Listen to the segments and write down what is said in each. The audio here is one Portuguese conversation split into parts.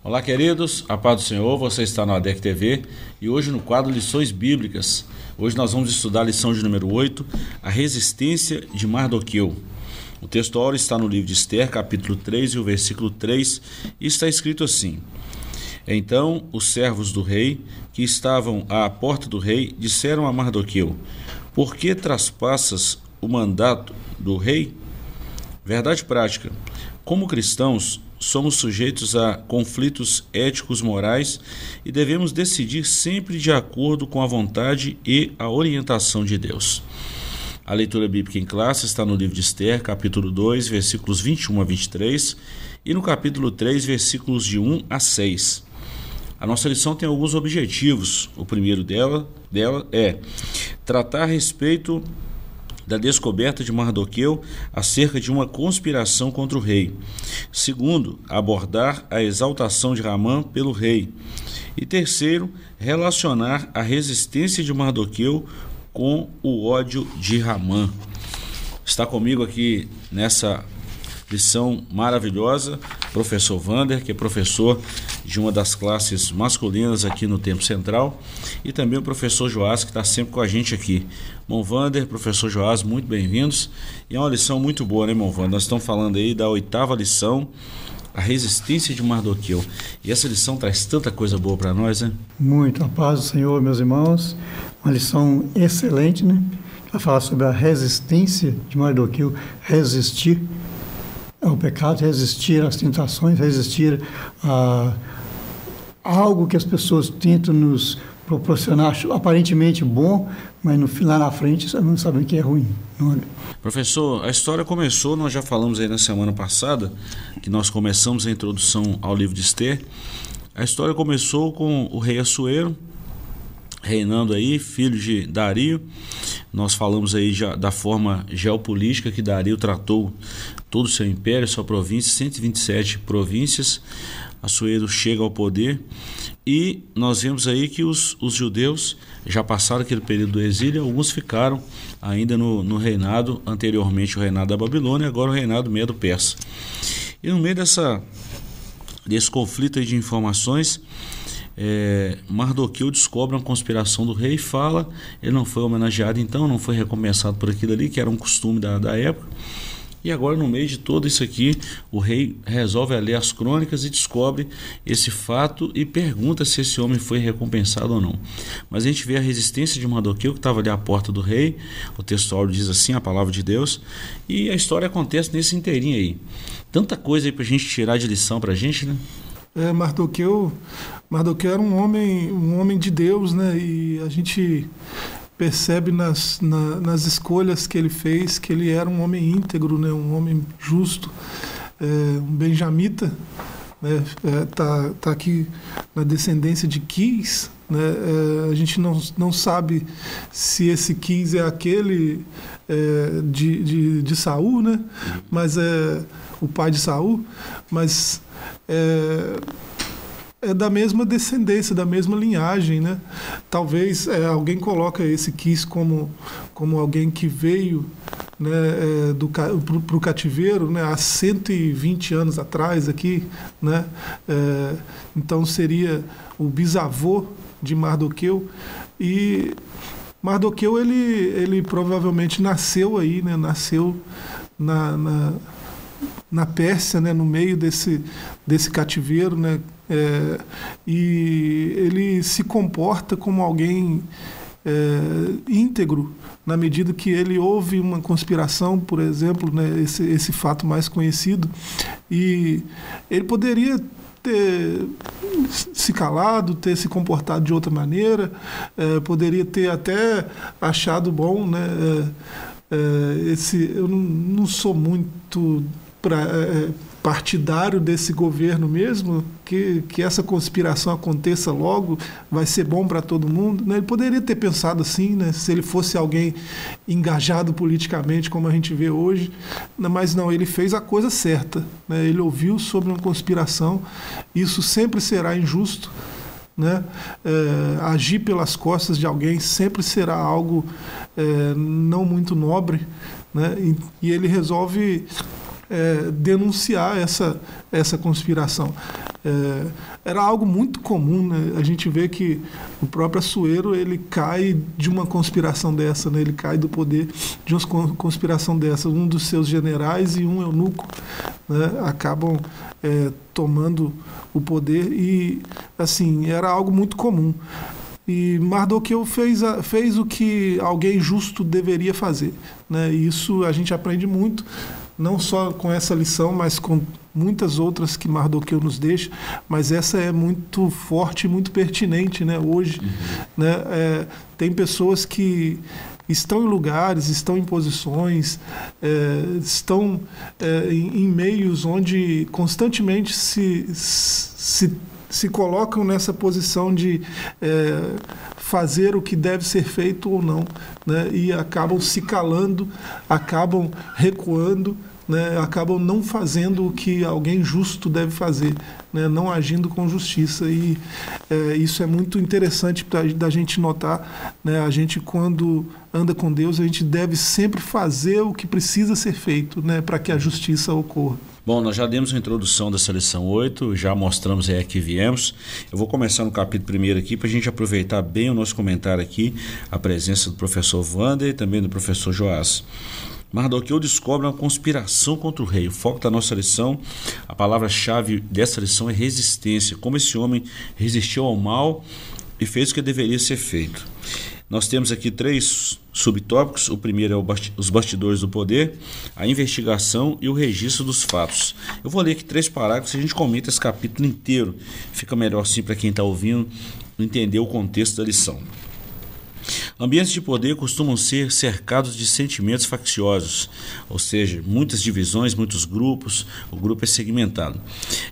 Olá, queridos, a paz do Senhor, você está no ADEC TV e hoje no quadro Lições Bíblicas. Hoje nós vamos estudar a lição de número 8, a resistência de Mardoqueu. O texto áureo está no livro de Esther, capítulo 3 e o versículo 3, e está escrito assim: Então os servos do rei, que estavam à porta do rei, disseram a Mardoqueu: Por que traspassas o mandato do rei? Verdade prática: como cristãos, somos sujeitos a conflitos éticos morais e devemos decidir sempre de acordo com a vontade e a orientação de Deus. A leitura bíblica em classe está no livro de Esther, capítulo 2, versículos 21 a 23, e no capítulo 3, versículos de 1 a 6. A nossa lição tem alguns objetivos. O primeiro dela é tratar a respeito da descoberta de Mardoqueu acerca de uma conspiração contra o rei. Segundo, abordar a exaltação de Ramã pelo rei. E terceiro, relacionar a resistência de Mardoqueu com o ódio de Ramã. Está comigo aqui nessa lição maravilhosa, professor Wander, que é professor de uma das classes masculinas aqui no Tempo Central, e também o professor Joás, que está sempre com a gente aqui. Irmão Wander, professor Joás, muito bem-vindos. E é uma lição muito boa, né, irmão Wander? Nós estamos falando aí da 8ª lição, a resistência de Mardoqueu. E essa lição traz tanta coisa boa para nós, né? Muito. A paz do Senhor, meus irmãos. Uma lição excelente, né? Vai falar sobre a resistência de Mardoqueu, resistir ao pecado, resistir às tentações, resistir a algo que as pessoas tentam nos proporcionar, aparentemente bom, mas lá na frente não sabem que é ruim. Professor, a história começou, nós já falamos aí na semana passada, que nós começamos a introdução ao livro de Esther. A história começou com o rei Assuero, reinando aí, filho de Dario. Nós falamos aí já da forma geopolítica que Dario tratou todo o seu império, sua província, 127 províncias. Assuero chega ao poder e nós vemos aí que os judeus já passaram aquele período do exílio, alguns ficaram ainda no reinado, anteriormente o reinado da Babilônia, agora o reinado Medo-Persa. E no meio desse conflito aí de informações, Mardoqueu descobre uma conspiração do rei e fala, ele não foi homenageado então, não foi recompensado por aquilo ali, que era um costume da época. E agora, no meio de tudo isso aqui, o rei resolve ler as crônicas e descobre esse fato e pergunta se esse homem foi recompensado ou não. Mas a gente vê a resistência de Mardoqueu, que estava ali à porta do rei. O texto áureo diz assim, a palavra de Deus, e a história acontece nesse inteirinho aí. Tanta coisa aí para a gente tirar de lição para a gente, né? Mardoqueu era um homem de Deus, né? E a gente percebe nas escolhas que ele fez que ele era um homem íntegro, né? Um homem justo, um benjamita, né? Tá aqui na descendência de Quis, né? A gente não sabe se esse Quis é aquele de Saul, né? Mas é o pai de Saul, mas é da mesma descendência, da mesma linhagem, né? Talvez alguém coloca esse Quis como alguém que veio, né, para o cativeiro, né, há 120 anos atrás aqui, né? Então seria o bisavô de Mardoqueu. E Mardoqueu ele provavelmente nasceu aí, né? Nasceu na Pérsia, né, no meio desse cativeiro, né, e ele se comporta como alguém íntegro, na medida que ele houve uma conspiração, por exemplo, né, esse fato mais conhecido, e ele poderia ter se calado, ter se comportado de outra maneira, poderia ter até achado bom, né, eu não sou muito partidário desse governo mesmo, que essa conspiração aconteça logo, vai ser bom para todo mundo, né? Ele poderia ter pensado assim, né? Se ele fosse alguém engajado politicamente, como a gente vê hoje, mas não, ele fez a coisa certa, né? Ele ouviu sobre uma conspiração, isso sempre será injusto, né? Agir pelas costas de alguém sempre será algo não muito nobre, né? E ele resolve denunciar essa conspiração. Era algo muito comum, né? A gente vê que o próprio Assuero, ele cai de uma conspiração dessa, né? Ele cai do poder de uma conspiração dessa. Um dos seus generais e um eunuco, né, acabam tomando o poder e, assim, era algo muito comum. E Mardoqueu fez o que alguém justo deveria fazer, né? E isso a gente aprende muito, não só com essa lição, mas com muitas outras que Mardoqueu nos deixa, mas essa é muito forte e muito pertinente, né, hoje. Né? Tem pessoas que estão em lugares, estão em posições, estão em meios onde constantemente se colocam nessa posição de fazer o que deve ser feito ou não, né? E acabam se calando, acabam recuando, né? Acabam não fazendo o que alguém justo deve fazer, né? Não agindo com justiça. E isso é muito interessante da gente notar, né? A gente, quando anda com Deus, a gente deve sempre fazer o que precisa ser feito, né? Para que a justiça ocorra. Bom, nós já demos a introdução dessa lição 8, já mostramos aí a que viemos. Eu vou começar no capítulo 1 aqui, para a gente aproveitar bem o nosso comentário aqui, a presença do professor Wander e também do professor Joás. Mardoqueu descobre uma conspiração contra o rei. O foco da nossa lição, a palavra-chave dessa lição é resistência. Como esse homem resistiu ao mal e fez o que deveria ser feito. Nós temos aqui 3 subtópicos. O primeiro é os bastidores do poder, a investigação e o registro dos fatos. Eu vou ler aqui 3 parágrafos e a gente comenta esse capítulo inteiro. Fica melhor assim para quem está ouvindo entender o contexto da lição. Ambientes de poder costumam ser cercados de sentimentos facciosos, ou seja, muitas divisões, muitos grupos, o grupo é segmentado.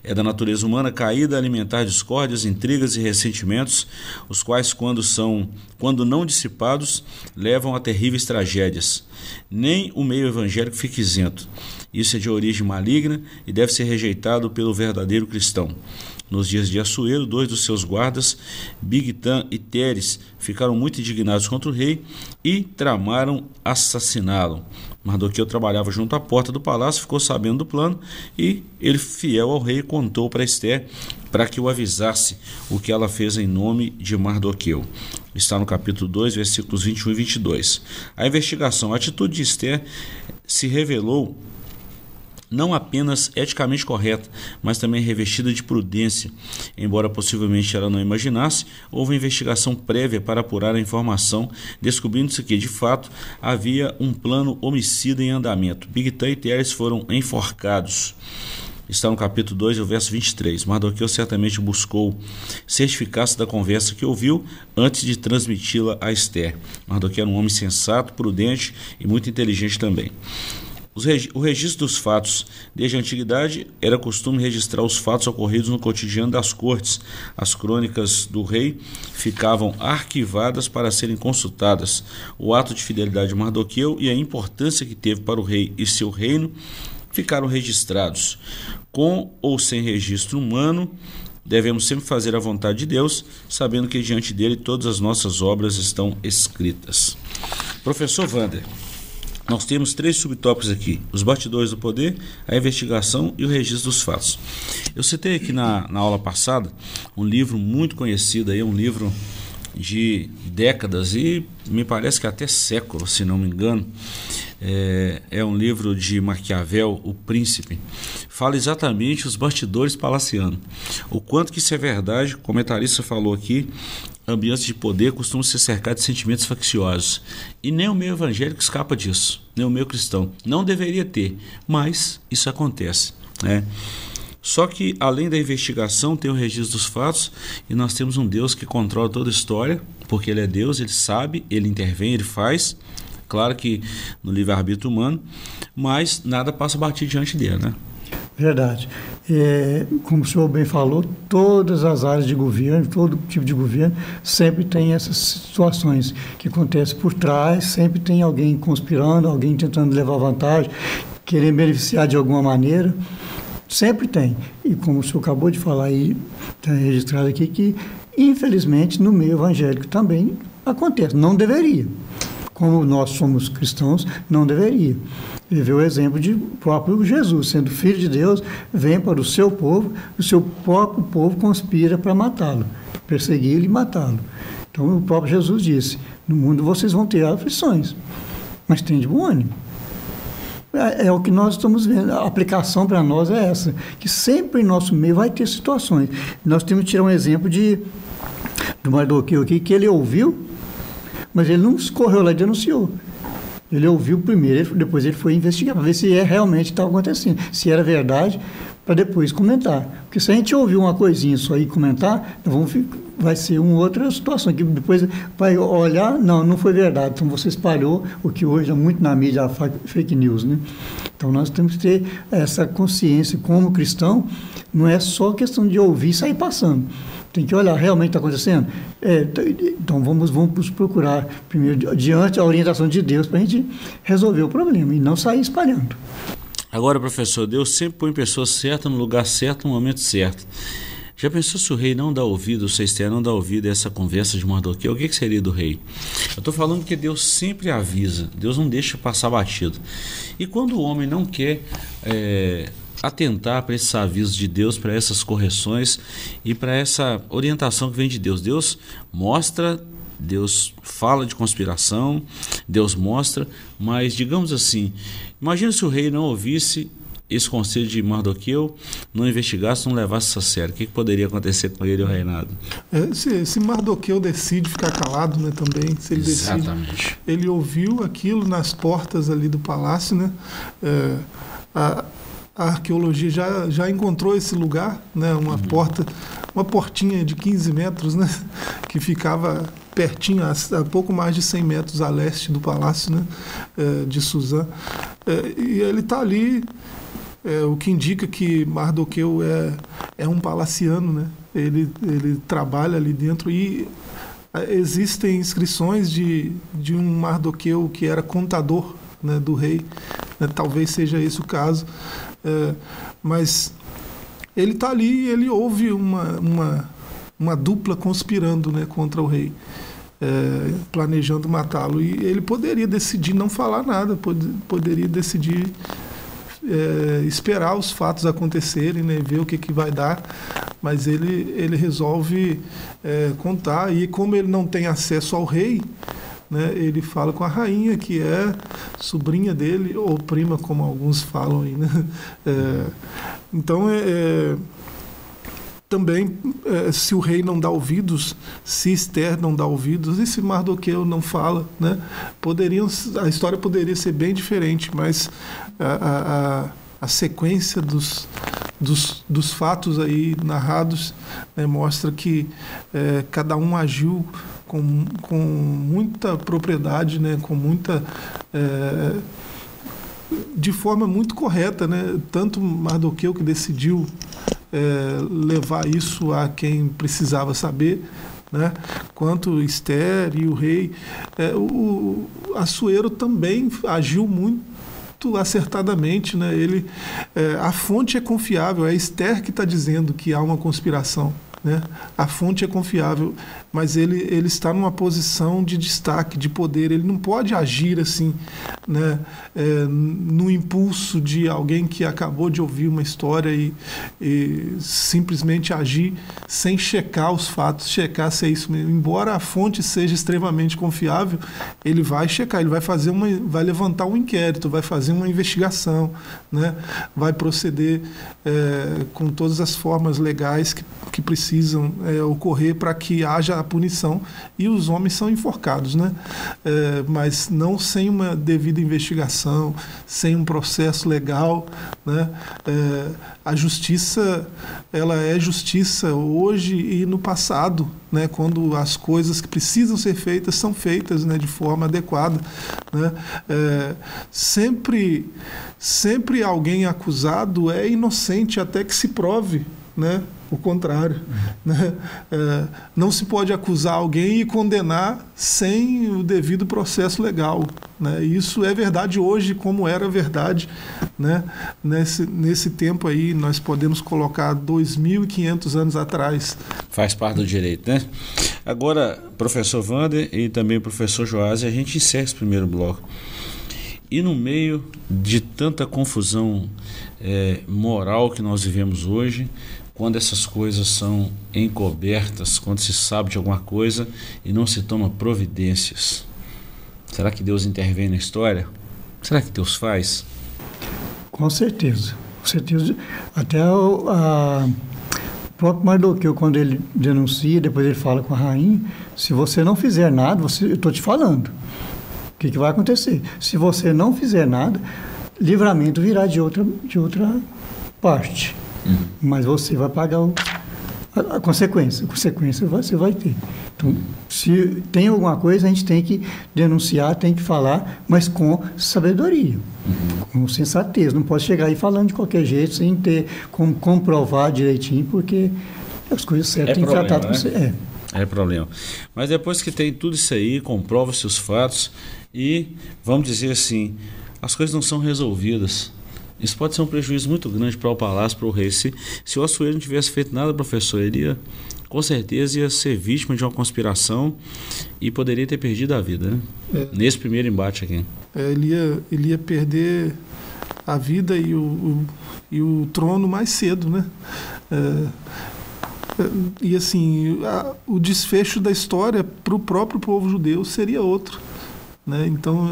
É da natureza humana caída alimentar discórdias, intrigas e ressentimentos, os quais, quando não dissipados, levam a terríveis tragédias. Nem o meio evangélico fica isento. Isso é de origem maligna e deve ser rejeitado pelo verdadeiro cristão. Nos dias de Assuero, 2 dos seus guardas, Bigtan e Teres, ficaram muito indignados contra o rei e tramaram assassiná-lo. Mardoqueu trabalhava junto à porta do palácio, ficou sabendo do plano e ele, fiel ao rei, contou para Esther para que o avisasse o que ela fez em nome de Mardoqueu. Está no capítulo 2, versículos 21 e 22. A investigação, a atitude de Esther se revelou não apenas eticamente correta, mas também revestida de prudência. Embora possivelmente ela não imaginasse, houve investigação prévia para apurar a informação, descobrindo-se que, de fato, havia um plano homicida em andamento. Bigtan e Teres foram enforcados. Está no capítulo 2, o verso 23. Mardoqueu certamente buscou certificar-se da conversa que ouviu antes de transmiti-la a Esther. Mardoqueu era um homem sensato, prudente e muito inteligente também. O registro dos fatos. Desde a antiguidade, era costume registrar os fatos ocorridos no cotidiano das cortes. As crônicas do rei ficavam arquivadas para serem consultadas. O ato de fidelidade de Mardoqueu e a importância que teve para o rei e seu reino ficaram registrados. Com ou sem registro humano, devemos sempre fazer a vontade de Deus, sabendo que diante dele todas as nossas obras estão escritas. Professor Wander, nós temos 3 subtópicos aqui: os bastidores do poder, a investigação e o registro dos fatos. Eu citei aqui na aula passada um livro muito conhecido, aí, um livro de décadas e me parece que até séculos, se não me engano. É um livro de Maquiavel, O Príncipe. Fala exatamente os bastidores palacianos. O quanto que isso é verdade, o comentarista falou aqui, ambientes de poder costumam ser cercados de sentimentos facciosos. E nem o meio evangélico escapa disso, nem o meio cristão. Não deveria ter, mas isso acontece, né? Só que, além da investigação, tem o registro dos fatos, e nós temos um Deus que controla toda a história, porque Ele é Deus, Ele sabe, Ele intervém, Ele faz. Claro que no livre-arbítrio humano, mas nada passa batido diante dele, né? Verdade. Como o senhor bem falou, todas as áreas de governo, todo tipo de governo, sempre tem essas situações que acontecem por trás, sempre tem alguém conspirando, alguém tentando levar vantagem, querendo beneficiar de alguma maneira. Sempre tem. E como o senhor acabou de falar aí, está registrado aqui, que infelizmente no meio evangélico também acontece. Não deveria. Como nós somos cristãos, não deveria. Ele vê o exemplo de próprio Jesus, sendo filho de Deus, vem para o seu povo, o seu próprio povo conspira para matá-lo, persegui-lo e matá-lo. Então o próprio Jesus disse, no mundo vocês vão ter aflições, mas tem de bom ânimo. É o que nós estamos vendo, a aplicação para nós é essa, que sempre em nosso meio vai ter situações. Nós temos que tirar um exemplo do Mardoqueu aqui, que ele ouviu, mas ele não correu lá e denunciou. Ele ouviu primeiro, depois ele foi investigar, para ver se realmente estava acontecendo, se era verdade, para depois comentar. Porque se a gente ouvir uma coisinha só e comentar, vai ser uma outra situação, que depois vai olhar, não foi verdade, então você espalhou o que hoje é muito na mídia, a fake news, né? Então nós temos que ter essa consciência como cristão, não é só questão de ouvir e sair passando. Tem que olhar, realmente está acontecendo? Então vamos procurar primeiro, diante da orientação de Deus, para a gente resolver o problema e não sair espalhando. Agora, professor, Deus sempre põe pessoas certas no lugar certo, no momento certo. Já pensou se o rei não dá ouvido, o Esther não dá ouvido a essa conversa de Mardoqueu? O que seria do rei? Eu estou falando que Deus sempre avisa, Deus não deixa passar batido. E quando o homem não quer atentar para esses avisos de Deus, para essas correções e para essa orientação que vem de Deus, Deus mostra, Deus fala de conspiração, Deus mostra, mas digamos assim, imagina se o rei não ouvisse esse conselho de Mardoqueu, não investigasse, não levasse isso a sério. O que poderia acontecer com ele e o reinado? Se Mardoqueu decide ficar calado, né, também, se ele Exatamente. decide, ele ouviu aquilo nas portas ali do palácio, né, a arqueologia já encontrou esse lugar, né, uma portinha de 15 metros, né, que ficava pertinho, a pouco mais de 100 metros a leste do palácio, né, de Suzã. E ele está ali, o que indica que Mardoqueu é um palaciano, né? Ele trabalha ali dentro e existem inscrições de um Mardoqueu que era contador, né, do rei, né? Talvez seja esse o caso, mas ele está ali e ele ouve uma dupla conspirando, né, contra o rei, planejando matá-lo, e ele poderia decidir não falar nada, poderia decidir esperar os fatos acontecerem, né, ver o que vai dar, mas ele resolve contar, e como ele não tem acesso ao rei, né, ele fala com a rainha, que é sobrinha dele, ou prima, como alguns falam aí, né? Então, também, se o rei não dá ouvidos, se Esther não dá ouvidos, e se Mardoqueu não fala, né, a história poderia ser bem diferente, mas a sequência dos fatos aí narrados, né, mostra que cada um agiu com muita propriedade, né, de forma muito correta, né? Tanto Mardoqueu, que decidiu levar isso a quem precisava saber, né, quanto Esther e o rei. O Assuero também agiu muito acertadamente, né? A fonte é confiável, é Esther que está dizendo que há uma conspiração, né? A fonte é confiável, mas ele está numa posição de destaque, de poder. Ele não pode agir assim, né, no impulso de alguém que acabou de ouvir uma história e simplesmente agir sem checar os fatos, checar se é isso mesmo. Embora a fonte seja extremamente confiável, ele vai checar, ele vai levantar um inquérito, vai fazer uma investigação, né, vai proceder com todas as formas legais que precisam ocorrer para que haja a punição, e os homens são enforcados, né? Mas não sem uma devida investigação, sem um processo legal, né? A justiça, ela é justiça hoje e no passado, né? Quando as coisas que precisam ser feitas são feitas, né, de forma adequada, né? Sempre alguém acusado é inocente até que se prove né? O contrário, né? Não se pode acusar alguém e condenar sem o devido processo legal, né? Isso é verdade hoje, como era verdade, né? Nesse tempo aí, nós podemos colocar 2.500 anos atrás. Faz parte do direito, né? Agora, professor Wander e também professor Joás, a gente encerra esse primeiro bloco. E no meio de tanta confusão moral que nós vivemos hoje, quando essas coisas são encobertas, quando se sabe de alguma coisa e não se toma providências, será que Deus intervém na história? Será que Deus faz? Com certeza. Com certeza. Até o próprio Mardoqueu, quando ele denuncia, depois ele fala com a rainha, se você não fizer nada, eu estou te falando. O que vai acontecer? Se você não fizer nada, livramento virá de outra parte. Mas você vai pagar a consequência. A consequência você vai ter. Então, se tem alguma coisa, a gente tem que denunciar, tem que falar, mas com sabedoria, com sensatez. Não pode chegar aí falando de qualquer jeito, sem ter como comprovar direitinho, porque as coisas certas têm que tratar com você. É problema. Mas depois que tem tudo isso aí, comprova-se os fatos e, vamos dizer assim, as coisas não são resolvidas. Isso pode ser um prejuízo muito grande para o palácio, para o rei. Se o Assuero não tivesse feito nada, professor, ele com certeza ia ser vítima de uma conspiração e poderia ter perdido a vida, né? Nesse primeiro embate aqui. Ele ia perder a vida e o trono mais cedo, né? E assim, o desfecho da história para o próprio povo judeu seria outro, né? Então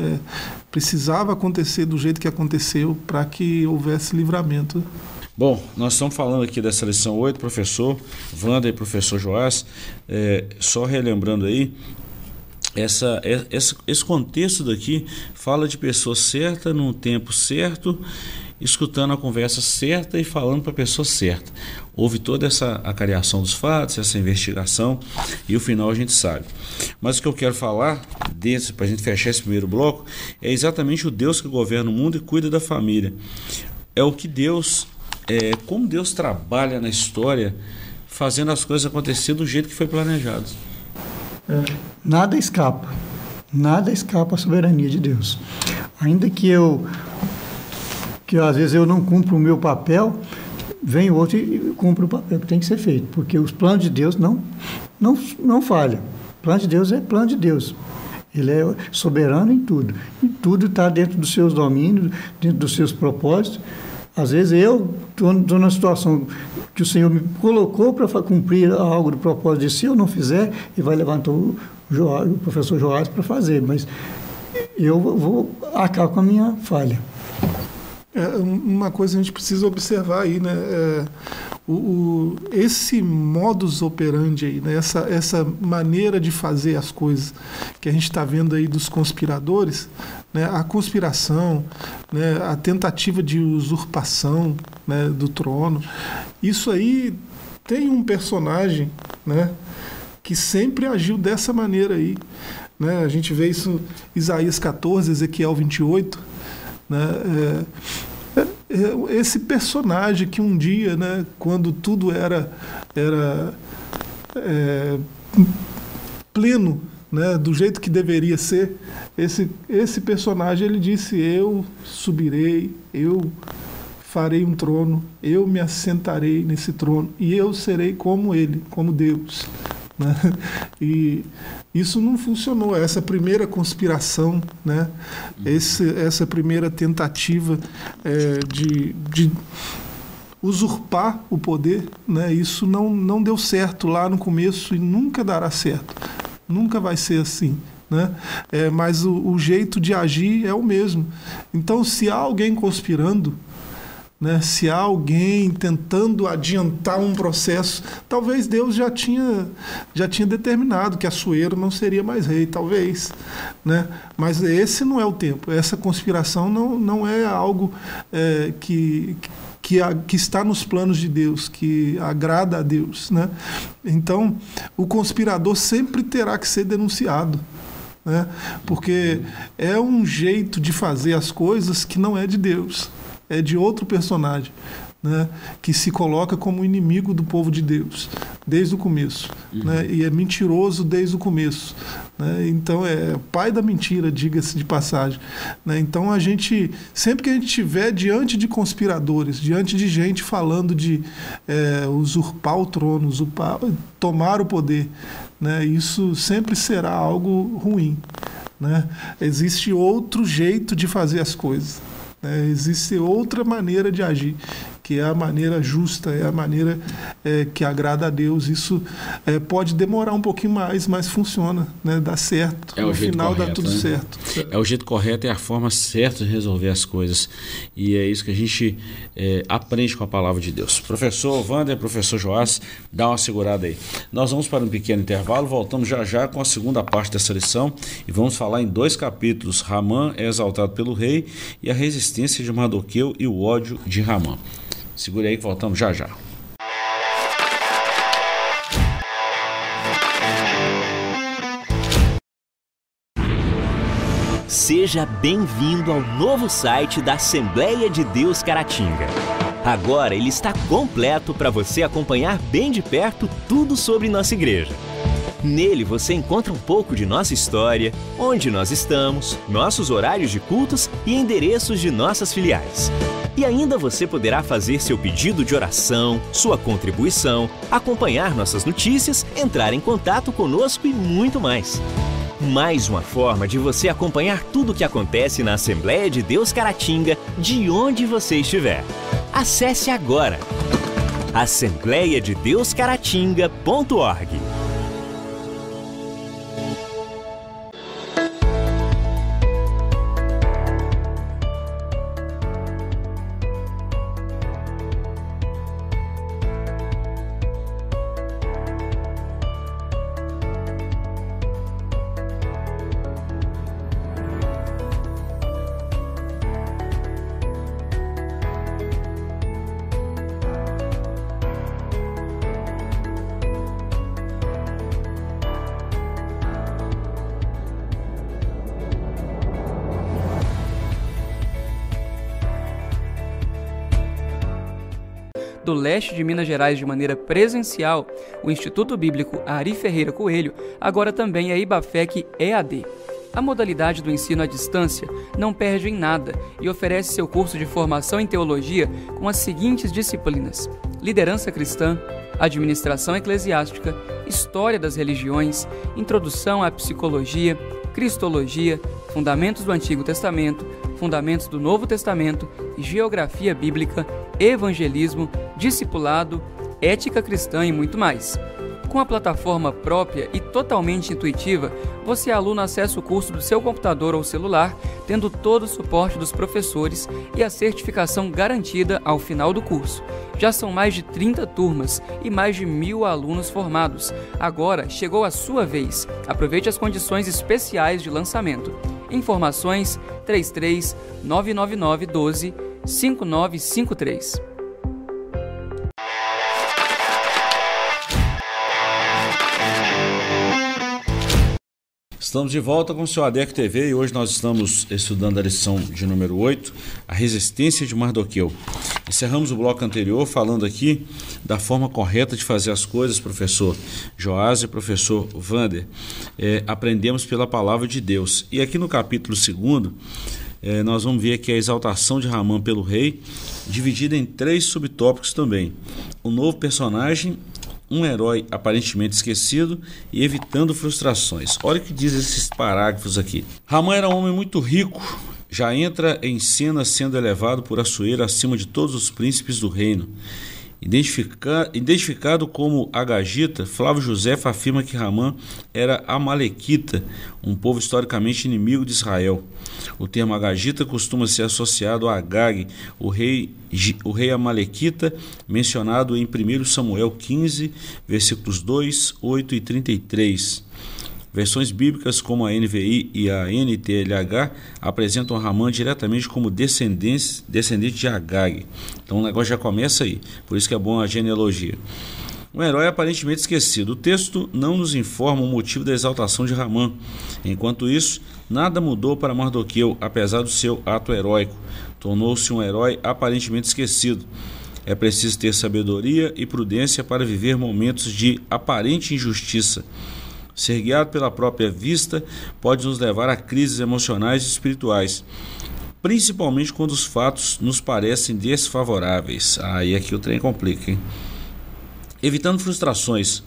precisava acontecer do jeito que aconteceu para que houvesse livramento. Bom, nós estamos falando aqui dessa lição 8, professor Wander e professor Joás, só relembrando aí, esse contexto daqui fala de pessoa certa, num tempo certo, escutando a conversa certa e falando para a pessoa certa. Houve toda essa acariação dos fatos, essa investigação, e o final a gente sabe. Mas o que eu quero falar, para a gente fechar esse primeiro bloco, é exatamente o Deus que governa o mundo e cuida da família. É o que Deus, como Deus trabalha na história, fazendo as coisas acontecer do jeito que foi planejado. Nada escapa à soberania de Deus. Ainda que às vezes eu não cumpro o meu papel, vem outro e cumpre o papel que tem que ser feito, porque os planos de Deus não falham. O plano de Deus é plano de Deus. Ele é soberano em tudo. E tudo está dentro dos seus domínios, dentro dos seus propósitos. Às vezes eu estou numa situação que o Senhor me colocou para cumprir algo do propósito de si, eu não fizer, e vai levantar o professor Joás para fazer, mas eu vou acabar com a minha falha. Uma coisa a gente precisa observar aí, né? Esse modus operandi aí, né? Essa maneira de fazer as coisas que a gente está vendo aí dos conspiradores, né? A conspiração, né? A tentativa de usurpação, né? Do trono, isso aí tem um personagem, né? Que sempre agiu dessa maneira aí, né? A gente vê isso em Isaías 14, Ezequiel 28, né? Esse personagem que um dia, né, quando tudo era pleno, né, do jeito que deveria ser, esse personagem, ele disse: eu subirei, eu farei um trono, eu me assentarei nesse trono e eu serei como ele, como Deus, né? E isso não funcionou. Essa primeira conspiração, né? Essa primeira tentativa de usurpar o poder, né? Isso não deu certo lá no começo e nunca dará certo. Nunca vai ser assim, né? Mas o jeito de agir é o mesmo. Então, se há alguém conspirando, né, se há alguém tentando adiantar um processo, talvez Deus já tinha determinado que Assuero não seria mais rei, talvez, né? Mas esse não é o tempo. Essa conspiração não é algo que está nos planos de Deus, que agrada a Deus, né? Então, o conspirador sempre terá que ser denunciado, né? Porque é um jeito de fazer as coisas que não é de Deus, é de outro personagem, né, que se coloca como inimigo do povo de Deus, desde o começo, né, e é mentiroso desde o começo, né, então é pai da mentira, diga-se de passagem, né, então a gente, sempre que a gente estiver diante de conspiradores, diante de gente falando de usurpar o trono, tomar o poder, né, isso sempre será algo ruim, né, existe outro jeito de fazer as coisas. Existe outra maneira de agir, que é a maneira justa, é a maneira que agrada a Deus. Isso pode demorar um pouquinho mais, mas funciona, né? Dá certo. No final dá tudo certo. É o jeito correto, é a forma certa de resolver as coisas. E é isso que a gente aprende com a palavra de Deus. Professor Wander, professor Joás, dá uma segurada aí. Nós vamos para um pequeno intervalo, voltamos já já com a segunda parte dessa lição e vamos falar em 2 capítulos. Ramã é exaltado pelo rei e a resistência de Mardoqueu e o ódio de Ramã. Segure aí que voltamos já já. Seja bem-vindo ao novo site da Assembleia de Deus Caratinga. Agora ele está completo para você acompanhar bem de perto tudo sobre nossa igreja. Nele você encontra um pouco de nossa história, onde nós estamos, nossos horários de cultos e endereços de nossas filiais. E ainda você poderá fazer seu pedido de oração, sua contribuição, acompanhar nossas notícias, entrar em contato conosco e muito mais. Mais uma forma de você acompanhar tudo o que acontece na Assembleia de Deus Caratinga, de onde você estiver. Acesse agora assembleiadedeuscaratinga.org. Do leste de Minas Gerais de maneira presencial, o Instituto Bíblico Ari Ferreira Coelho agora também é IBAFEC EAD. A modalidade do ensino à distância não perde em nada e oferece seu curso de formação em teologia com as seguintes disciplinas: liderança cristã, administração eclesiástica, história das religiões, introdução à psicologia, cristologia, fundamentos do Antigo Testamento, fundamentos do Novo Testamento, geografia bíblica, evangelismo, discipulado, ética cristã e muito mais. Com a plataforma própria e totalmente intuitiva, você, aluno, acessa o curso do seu computador ou celular, tendo todo o suporte dos professores e a certificação garantida ao final do curso. Já são mais de 30 turmas e mais de 1.000 alunos formados. Agora chegou a sua vez. Aproveite as condições especiais de lançamento. Informações 33 999 12 5953. Estamos de volta com o seu ADEC TV e hoje nós estamos estudando a lição de número 8, a resistência de Mardoqueu. Encerramos o bloco anterior falando aqui da forma correta de fazer as coisas, professor Joás e professor Wander. Aprendemos pela palavra de Deus. E aqui no capítulo 2, nós vamos ver aqui a exaltação de Ramã pelo rei, dividida em 3 subtópicos também. Um novo personagem, um herói aparentemente esquecido e evitando frustrações. Olha o que diz esses parágrafos aqui. Ramã era um homem muito rico, já entra em cena sendo elevado por Assuero acima de todos os príncipes do reino. Identificado como agagita, Flávio Josefo afirma que Ramã era amalequita, um povo historicamente inimigo de Israel. O termo agagita costuma ser associado a Agag, o rei amalequita, mencionado em 1 Samuel 15, versículos 2, 8 e 33. Versões bíblicas como a NVI e a NTLH apresentam Ramã diretamente como descendente de Agag. Então o negócio já começa aí, por isso que é bom a genealogia. Um herói aparentemente esquecido. O texto não nos informa o motivo da exaltação de Ramã. Enquanto isso, nada mudou para Mardoqueu, apesar do seu ato heróico. Tornou-se um herói aparentemente esquecido. É preciso ter sabedoria e prudência para viver momentos de aparente injustiça. Ser guiado pela própria vista pode nos levar a crises emocionais e espirituais, principalmente quando os fatos nos parecem desfavoráveis. Aí aqui o trem complica, hein? Evitando frustrações.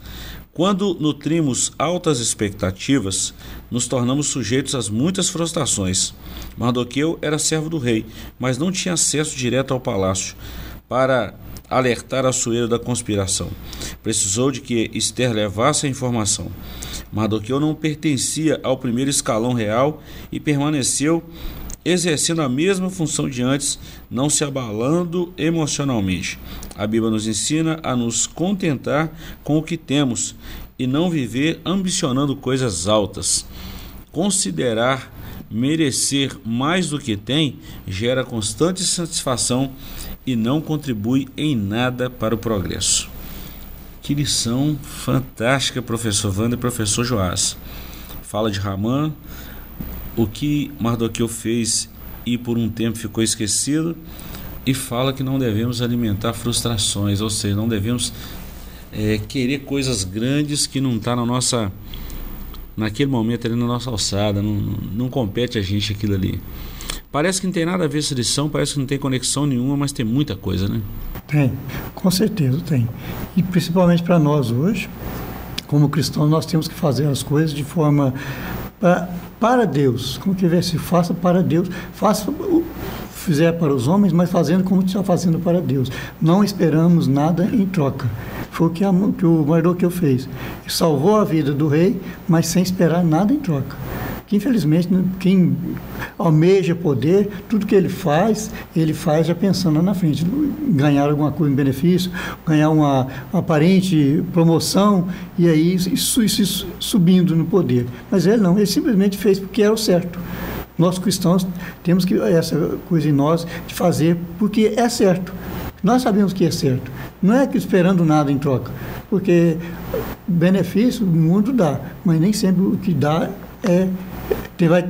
Quando nutrimos altas expectativas, nos tornamos sujeitos a muitas frustrações. Mardoqueu era servo do rei, mas não tinha acesso direto ao palácio para alertar Assuero da conspiração. Precisou de que Ester levasse a informação. Mardoqueu não pertencia ao primeiro escalão real e permaneceu exercendo a mesma função de antes, não se abalando emocionalmente. A Bíblia nos ensina a nos contentar com o que temos e não viver ambicionando coisas altas. Considerar merecer mais do que tem gera constante satisfação e não contribui em nada para o progresso. Que lição fantástica, professor Wander e professor Joás. Fala de Ramã, o que Mardoqueu fez e por um tempo ficou esquecido, e fala que não devemos alimentar frustrações, ou seja, não devemos querer coisas grandes que não está naquele momento ali na nossa alçada, não compete a gente aquilo ali. Parece que não tem nada a ver essa lição, parece que não tem conexão nenhuma, mas tem muita coisa, né? Tem, com certeza tem. E principalmente para nós hoje, como cristãos, nós temos que fazer as coisas de forma para Deus, como que se faça para Deus, fizer para os homens, mas fazendo como está fazendo para Deus. Não esperamos nada em troca. Foi o que o Mardoqueu fez. Ele salvou a vida do rei, mas sem esperar nada em troca. Que infelizmente quem almeja poder, tudo que ele faz já pensando lá na frente, ganhar alguma coisa em benefício, ganhar uma aparente promoção, e aí isso subindo no poder. Mas ele não, ele simplesmente fez porque era o certo. Nós cristãos temos que essa coisa em nós de fazer porque é certo. Nós sabemos que é certo. Não é que esperando nada em troca, porque benefício o mundo dá, mas nem sempre o que dá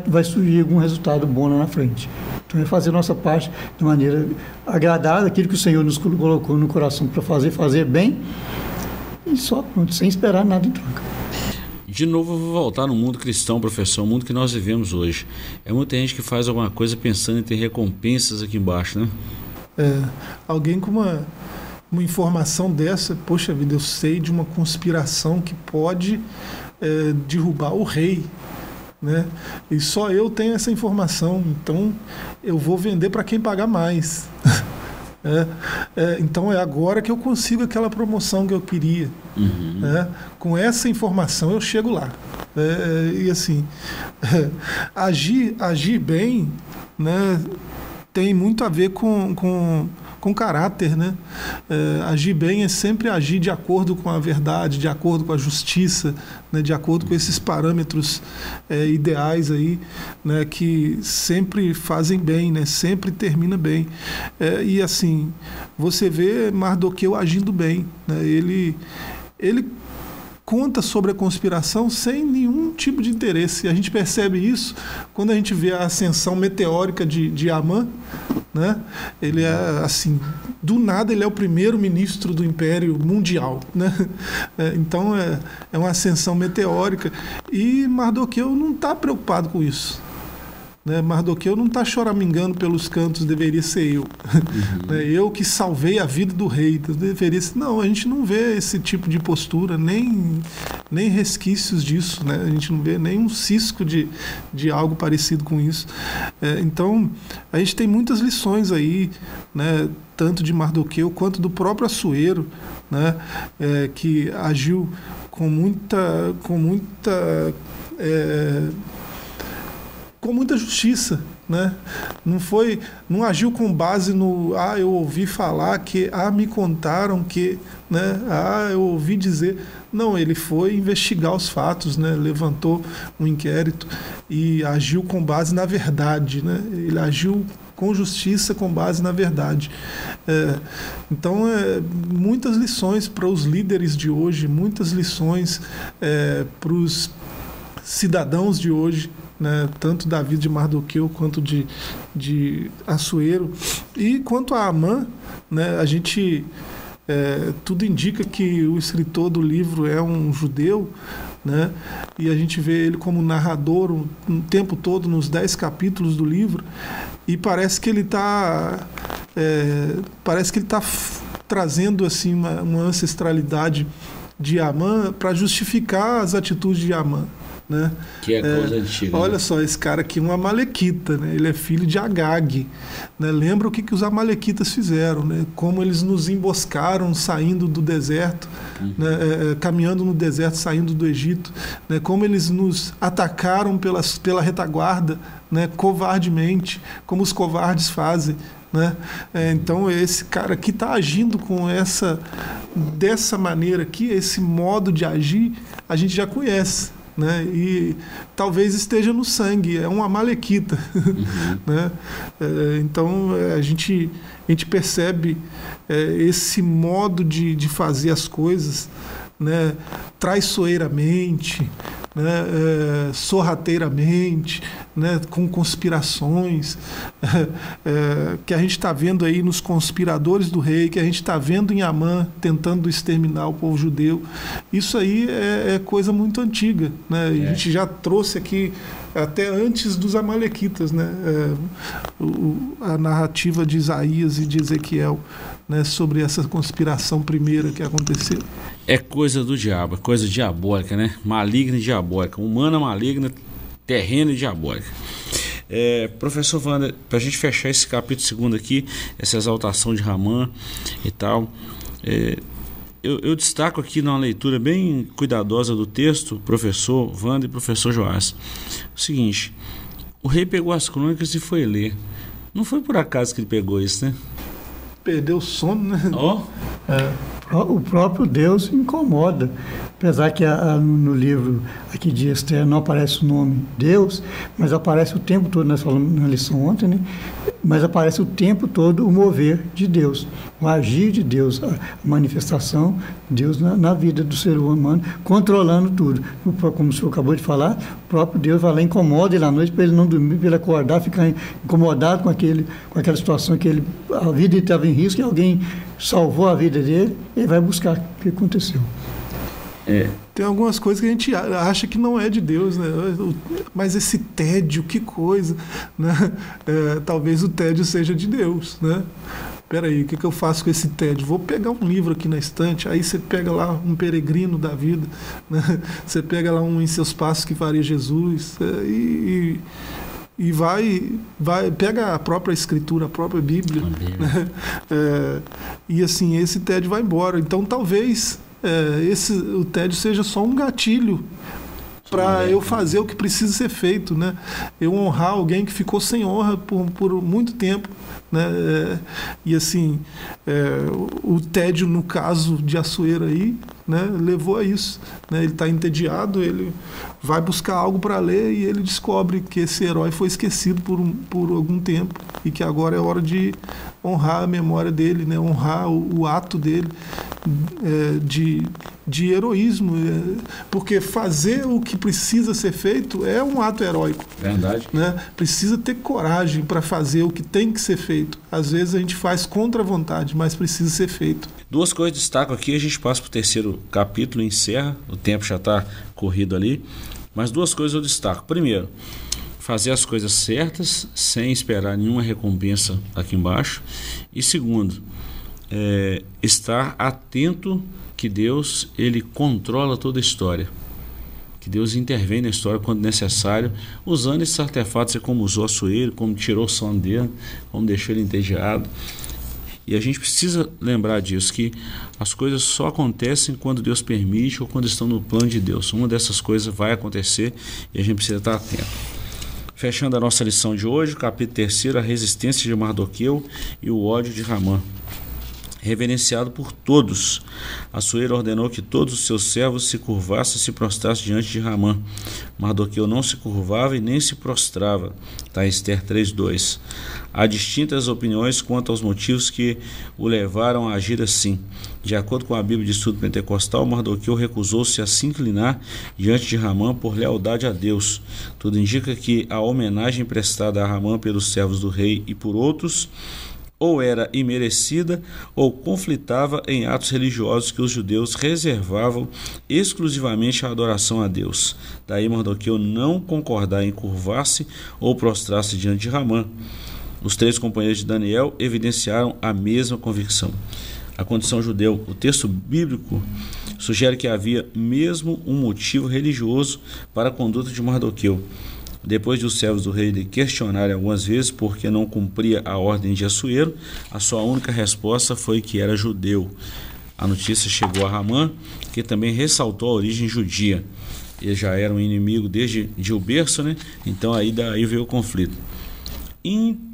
vai surgir algum resultado bom lá na frente. Então é fazer nossa parte de maneira agradável, aquilo que o Senhor nos colocou no coração para fazer bem, e só pronto, sem esperar nada em troca. De novo eu vou voltar no mundo cristão, professor, o mundo que nós vivemos hoje. É muita gente que faz alguma coisa pensando em ter recompensas aqui embaixo, né? Alguém com uma informação dessa, poxa vida, eu sei de uma conspiração que pode derrubar o rei, né? E só eu tenho essa informação, então eu vou vender para quem pagar mais. Então é agora que eu consigo aquela promoção que eu queria. Com essa informação eu chego lá. E assim, agir bem, né, tem muito a ver com caráter, né? Agir bem é sempre agir de acordo com a verdade, de acordo com a justiça, né? De acordo com esses parâmetros ideais aí, né? Que sempre fazem bem, né? Sempre termina bem. E assim, você vê Mardoqueu agindo bem, né? Ele conta sobre a conspiração sem nenhum tipo de interesse. A gente percebe isso quando a gente vê a ascensão meteórica de Amã, né? Ele é assim, do nada ele é o primeiro-ministro do Império Mundial, né? Então é uma ascensão meteórica, e Mardoqueu não está preocupado com isso, né? Mardoqueu não está choramingando pelos cantos, deveria ser eu. Eu que salvei a vida do rei, deveria ser. Não, a gente não vê esse tipo de postura, nem resquícios disso, né? A gente não vê nenhum cisco de algo parecido com isso. Então, a gente tem muitas lições aí, né? Tanto de Mardoqueu quanto do próprio Assuero, né? Que agiu com muita justiça, né? Não agiu com base no eu ouvi falar que, me contaram que, né? Eu ouvi dizer. Não, ele foi investigar os fatos, né? Levantou um inquérito e agiu com base na verdade, né? Ele agiu com justiça, com base na verdade. Então, muitas lições para os líderes de hoje, muitas lições para os cidadãos de hoje, né, tanto da vida de Mardoqueu quanto de Assuero. E quanto a Amã, né, a gente tudo indica que o escritor do livro é um judeu, né, e a gente vê ele como narrador o tempo todo nos 10 capítulos do livro, e parece que ele está trazendo assim uma ancestralidade de Amã para justificar as atitudes de Amã, né? Que é coisa antiga. Olha né? só, esse cara aqui é um amalequita, né? Ele é filho de Agag, né? Lembra o que os amalequitas fizeram, né? Como eles nos emboscaram saindo do deserto, né? Caminhando no deserto, saindo do Egito, né? Como eles nos atacaram pela retaguarda, né? Covardemente, como os covardes fazem, né? Então esse cara aqui está agindo dessa maneira aqui, esse modo de agir a gente já conhece, né? E talvez esteja no sangue, é um amalequita. Né? Então a gente percebe esse modo de fazer as coisas, né? Traiçoeiramente, né? Sorrateiramente, né? Com conspirações, que a gente está vendo aí nos conspiradores do rei, que a gente está vendo em Amã tentando exterminar o povo judeu. Isso aí é coisa muito antiga, né? E a gente já trouxe aqui até antes dos amalequitas, né? A narrativa de Isaías e de Ezequiel, né? Sobre essa conspiração primeira que aconteceu. É coisa do diabo, é coisa diabólica, né? Maligna e diabólica, humana, maligna, terrena e diabólica. Professor Wander, para a gente fechar esse capítulo 2 aqui, essa exaltação de Ramã e tal, eu destaco aqui numa leitura bem cuidadosa do texto, professor Wander e professor Joás, o seguinte: o rei pegou as crônicas e foi ler. Não foi por acaso que ele pegou isso, né? Perdeu o sono, né? O próprio Deus incomoda. Apesar que no livro aqui de Esther não aparece o nome Deus, mas aparece o tempo todo, nós falamos na lição ontem, né? Mas aparece o tempo todo o mover de Deus, o agir de Deus, a manifestação de Deus na vida do ser humano, controlando tudo. Como o senhor acabou de falar, o próprio Deus vai lá e incomoda ele à noite para ele não dormir, para ele acordar, ficar incomodado com aquela situação que a vida estava em risco e alguém salvou a vida dele, ele vai buscar o que aconteceu. Tem algumas coisas que a gente acha que não é de Deus, né? Mas esse tédio, que coisa, né? Talvez o tédio seja de Deus, né? Peraí, o que eu faço com esse tédio? Vou pegar um livro aqui na estante, aí você pega lá um peregrino da vida, né? Você pega lá um Em Seus Passos que Faria Jesus, e vai pega a própria escritura, a própria Bíblia, né? E assim, esse tédio vai embora. Então talvez o tédio seja só um gatilho para eu fazer o que precisa ser feito, né? Eu honrar alguém que ficou sem honra por muito tempo, né? E assim, o tédio no caso de Assuero aí, né, levou a isso, né? Ele está entediado, ele vai buscar algo para ler e ele descobre que esse herói foi esquecido por algum tempo e que agora é hora de honrar a memória dele, né? Honrar o ato dele de heroísmo, porque fazer o que precisa ser feito é um ato heróico. Verdade. Né? Precisa ter coragem para fazer o que tem que ser feito. Às vezes a gente faz contra a vontade, mas precisa ser feito. 2 coisas destaco aqui, a gente passa para o 3º capítulo e encerra, o tempo já está corrido ali, mas 2 coisas eu destaco. Primeiro, fazer as coisas certas sem esperar nenhuma recompensa aqui embaixo. E segundo, estar atento que Deus, ele controla toda a história, que Deus intervém na história quando necessário, usando esses artefatos, como usou Assuero, como tirou o sono dele, como deixou ele entediado. E a gente precisa lembrar disso, que as coisas só acontecem quando Deus permite ou quando estão no plano de Deus. Uma dessas coisas vai acontecer e a gente precisa estar atento. Fechando a nossa lição de hoje, capítulo 3, a resistência de Mardoqueu e o ódio de Ramã. reverenciado por todos. Assuero ordenou que todos os seus servos se curvassem e se prostrassem diante de Ramã. Mardoqueu não se curvava e nem se prostrava. Está em Esther 3:2. Há distintas opiniões quanto aos motivos que o levaram a agir assim. De acordo com a Bíblia de Estudo Pentecostal, Mardoqueu recusou-se a se inclinar diante de Ramã por lealdade a Deus. Tudo indica que a homenagem prestada a Ramã pelos servos do rei e por outros ou era imerecida ou conflitava em atos religiosos que os judeus reservavam exclusivamente à adoração a Deus. Daí Mardoqueu não concordar em curvar-se ou prostrar-se diante de Ramã. Os 3 companheiros de Daniel evidenciaram a mesma convicção. A condição judeu, o texto bíblico sugere que havia mesmo um motivo religioso para a conduta de Mardoqueu. Depois de os servos do rei lhe questionarem algumas vezes por que não cumpria a ordem de Assuero, a sua única resposta foi que era judeu. A notícia chegou a Ramã, que também ressaltou a origem judia. Ele já era um inimigo desde o berço, né? Então daí veio o conflito.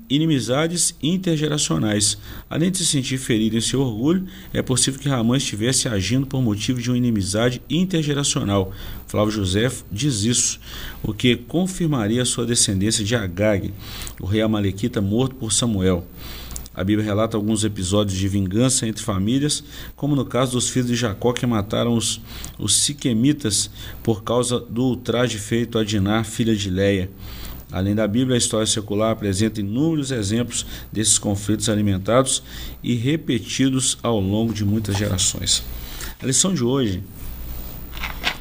Inimizades intergeracionais. Além de se sentir ferido em seu orgulho, é possível que Ramã estivesse agindo por motivo de uma inimizade intergeracional. Flávio Joséfo diz isso, o que confirmaria a sua descendência de Agag, o rei amalequita morto por Samuel. A Bíblia relata alguns episódios de vingança entre famílias, como no caso dos filhos de Jacó que mataram os siquemitas por causa do ultraje feito a Diná, filha de Leia. Além da Bíblia, a história secular apresenta inúmeros exemplos desses conflitos alimentados e repetidos ao longo de muitas gerações. A lição de hoje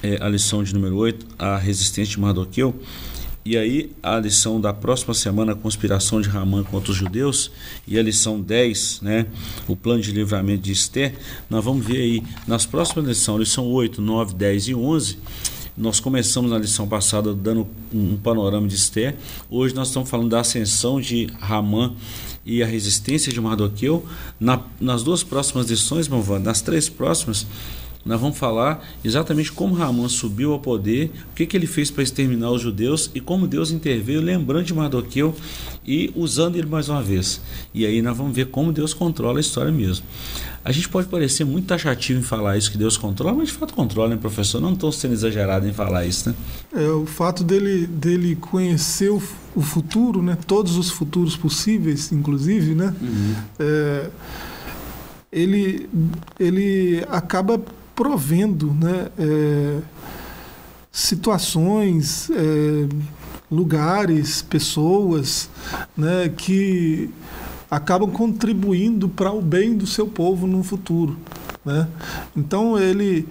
é a lição de número 8, a resistência de Mardoqueu, e aí a lição da próxima semana, a conspiração de Ramã contra os judeus, e a lição 10, né, o plano de livramento de Esther. Nós vamos ver aí nas próximas lições, lição 8, 9, 10 e 11, nós começamos na lição passada dando um panorama de Esther. Hoje nós estamos falando da ascensão de Ramã e a resistência de Mardoqueu. Nas 2 próximas lições, meu avô, nas 3 próximas, nós vamos falar exatamente como Ramã subiu ao poder, o que ele fez para exterminar os judeus e como Deus interveio, lembrando de Mardoqueu e usando ele mais uma vez. E aí nós vamos ver como Deus controla a história mesmo. A gente pode parecer muito taxativo em falar isso, que Deus controla, mas de fato controla, né, professor? Não estou sendo exagerado em falar isso, né? O fato dele conhecer o futuro, né, todos os futuros possíveis, inclusive, né, ele acaba provendo, né, situações, lugares, pessoas, né, que acabam contribuindo para o bem do seu povo no futuro, né? Então ele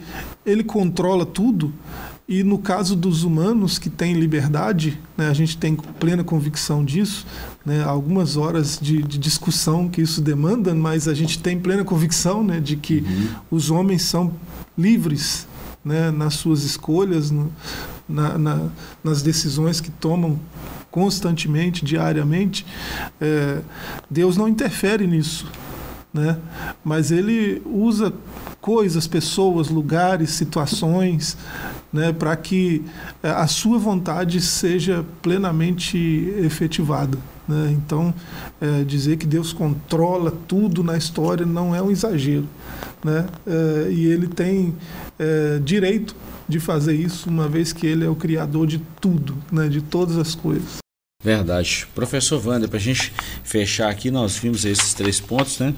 controla tudo, e no caso dos humanos que têm liberdade, né, a gente tem plena convicção disso, né, algumas horas de discussão que isso demanda, mas a gente tem plena convicção, né, de que os homens são livres, né, nas suas escolhas, nas decisões que tomam constantemente, diariamente. Deus não interfere nisso, né? Mas ele usa coisas, pessoas, lugares, situações, né, para que a sua vontade seja plenamente efetivada, né? Então, dizer que Deus controla tudo na história não é um exagero, né? E ele tem direito de fazer isso, uma vez que ele é o criador de tudo, né, de todas as coisas. Verdade. Professor Wander, para a gente fechar aqui, nós vimos esses 3 pontos, né?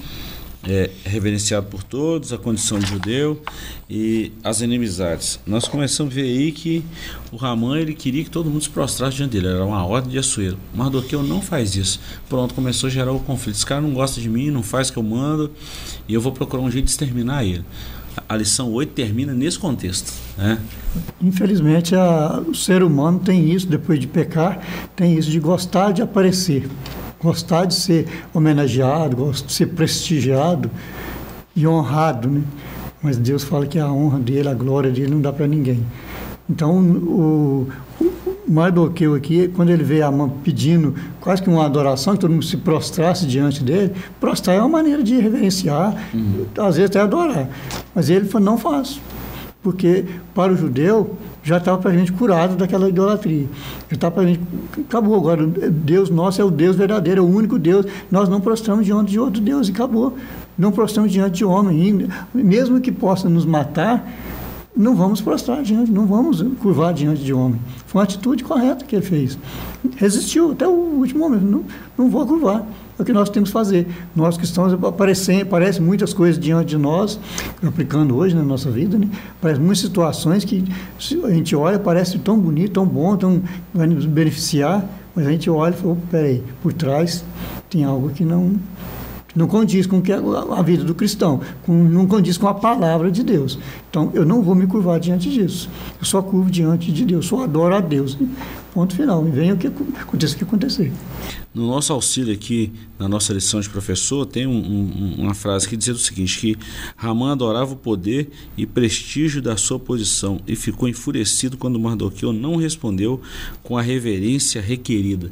Reverenciado por todos, a condição de judeu e as inimizades. Nós começamos a ver aí que o Ramã, ele queria que todo mundo se prostrasse diante dele, era uma ordem de Assuero. Mardoqueu não faz isso. Pronto, começou a gerar o conflito. Esse cara não gosta de mim, não faz o que eu mando, e eu vou procurar um jeito de exterminar ele. A lição 8 termina nesse contexto, né? Infelizmente, o ser humano tem isso, depois de pecar, tem isso de gostar de aparecer, gostar de ser homenageado, gostar de ser prestigiado e honrado, né? Mas Deus fala que a honra dele, a glória dele não dá para ninguém. Então, o Mardoqueu aqui, quando ele veio Amã pedindo quase que uma adoração, que todo mundo se prostrasse diante dele, prostrar é uma maneira de reverenciar, às vezes até adorar. Mas ele falou, não faço, porque para o judeu já estava para a gente curado daquela idolatria. Já estava para a gente, acabou agora, Deus nosso é o Deus verdadeiro, é o único Deus, nós não prostramos diante de outro Deus, e acabou. não prostramos diante de homem, e mesmo que possa nos matar, não vamos prostrar diante, não vamos curvar diante de homem. Foi uma atitude correta que ele fez. Resistiu até o último momento, não vou curvar. É o que nós temos que fazer. Nós cristãos, aparecem muitas coisas diante de nós, aplicando hoje na nossa vida, né? Aparecem muitas situações que a gente olha, parece tão bonito, tão bom, vai nos beneficiar, mas a gente olha e fala, peraí, por trás tem algo que não condiz com a vida do cristão, não condiz com a palavra de Deus. Então, eu não vou me curvar diante disso. Eu só curvo diante de Deus, só adoro a Deus. Ponto final. E venha o que aconteça o que acontecer. No nosso auxílio aqui, na nossa lição de professor, tem uma frase que dizia o seguinte, que Ramã adorava o poder e prestígio da sua posição e ficou enfurecido quando Mardoqueu não respondeu com a reverência requerida.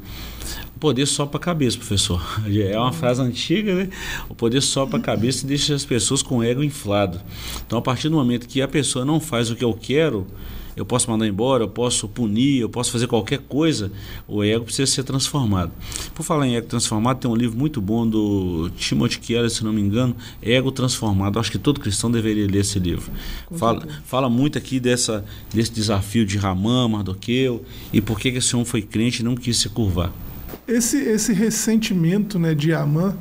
O poder sobe para a cabeça, professor. É uma frase antiga, né? O poder sobe para a cabeça e deixa as pessoas com o ego inflado. Então, a partir do momento que a pessoa não faz o que eu quero, eu posso mandar embora, eu posso punir, eu posso fazer qualquer coisa, o ego precisa ser transformado. Por falar em ego transformado, tem um livro muito bom do Timothy Keller, se não me engano, Ego Transformado. Acho que todo cristão deveria ler esse livro. Fala muito aqui desse desafio de Ramã, Mardoqueu, e por que esse homem foi crente e não quis se curvar. Esse ressentimento, né, de Amã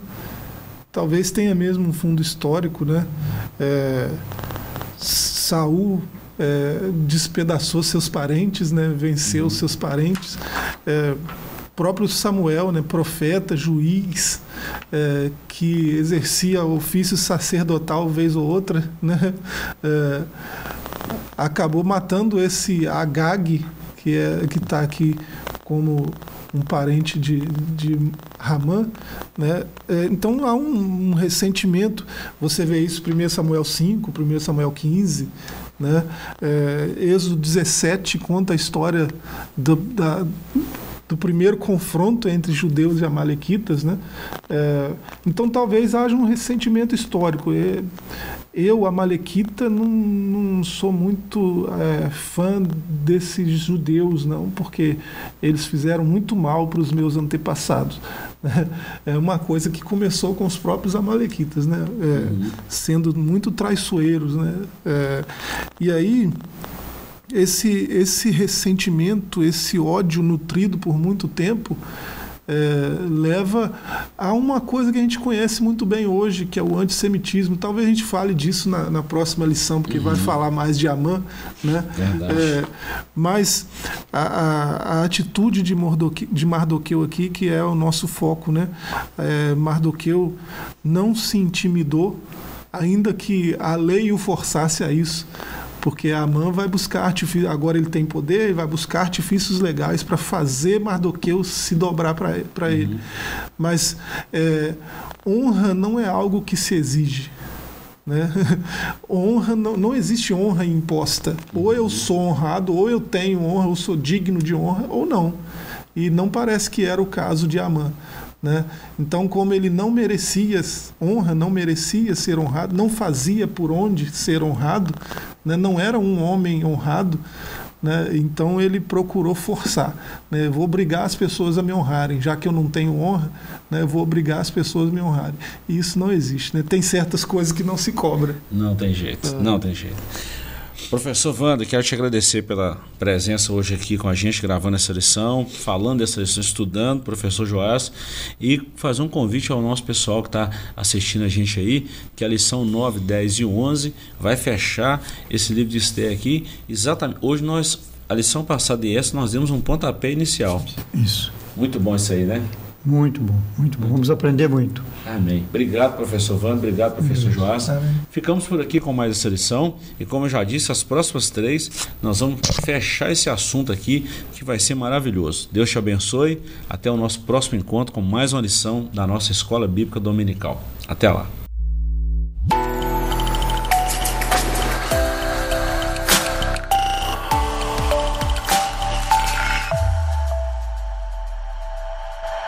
talvez tenha mesmo um fundo histórico, né? Saul despedaçou seus parentes, né? Venceu seus parentes. Próprio Samuel, né? Profeta, juiz, que exercia ofício sacerdotal vez ou outra, né? Acabou matando esse Agag, que está aqui como um parente de Ramã, né? Então há um ressentimento. Você vê isso em 1 Samuel 5, 1 Samuel 15, né? Êxodo 17 conta a história do primeiro confronto entre judeus e amalequitas, né? Então talvez haja um ressentimento histórico. Eu, amalequita, não sou muito fã desses judeus, não, porque eles fizeram muito mal para os meus antepassados. É uma coisa que começou com os próprios amalequitas, né? Sendo muito traiçoeiros, né? E aí, esse ressentimento, esse ódio nutrido por muito tempo, leva a uma coisa que a gente conhece muito bem hoje, que é o antissemitismo. Talvez a gente fale disso na próxima lição, porque vai falar mais de Amã, né? Mas a atitude de Mardoqueu aqui, que é o nosso foco, né? Mardoqueu não se intimidou, ainda que a lei o forçasse a isso, porque Amã vai buscar artifícios, agora ele tem poder, e vai buscar artifícios legais para fazer Mardoqueu se dobrar para ele. Mas honra não é algo que se exige, né? Honra, não existe honra imposta. Ou eu sou honrado, ou eu tenho honra, ou sou digno de honra, ou não. E não parece que era o caso de Amã, né? Então, como ele não merecia honra, não merecia ser honrado, não fazia por onde ser honrado, né? Não era um homem honrado, né? Então ele procurou forçar, né? Vou obrigar as pessoas a me honrarem, já que eu não tenho honra, né? Vou obrigar as pessoas a me honrarem. E isso não existe, né? Tem certas coisas que não se cobra. Não tem jeito, não tem jeito. Professor Wander, quero te agradecer pela presença hoje aqui com a gente, gravando essa lição, falando dessa lição, estudando, professor Joás, e fazer um convite ao nosso pessoal que está assistindo a gente aí, que a lição 9, 10 e 11 vai fechar esse livro de Esther aqui. Exatamente, hoje a lição passada e essa, nós demos um pontapé inicial. Isso. Muito bom isso aí, né? Muito bom, muito bom. Vamos aprender muito. Amém. Obrigado, professor Wander. Obrigado, professor Joás. Ficamos por aqui com mais essa lição. E como eu já disse, as próximas 3 nós vamos fechar esse assunto aqui, que vai ser maravilhoso. Deus te abençoe. Até o nosso próximo encontro com mais uma lição da nossa Escola Bíblica Dominical. Até lá.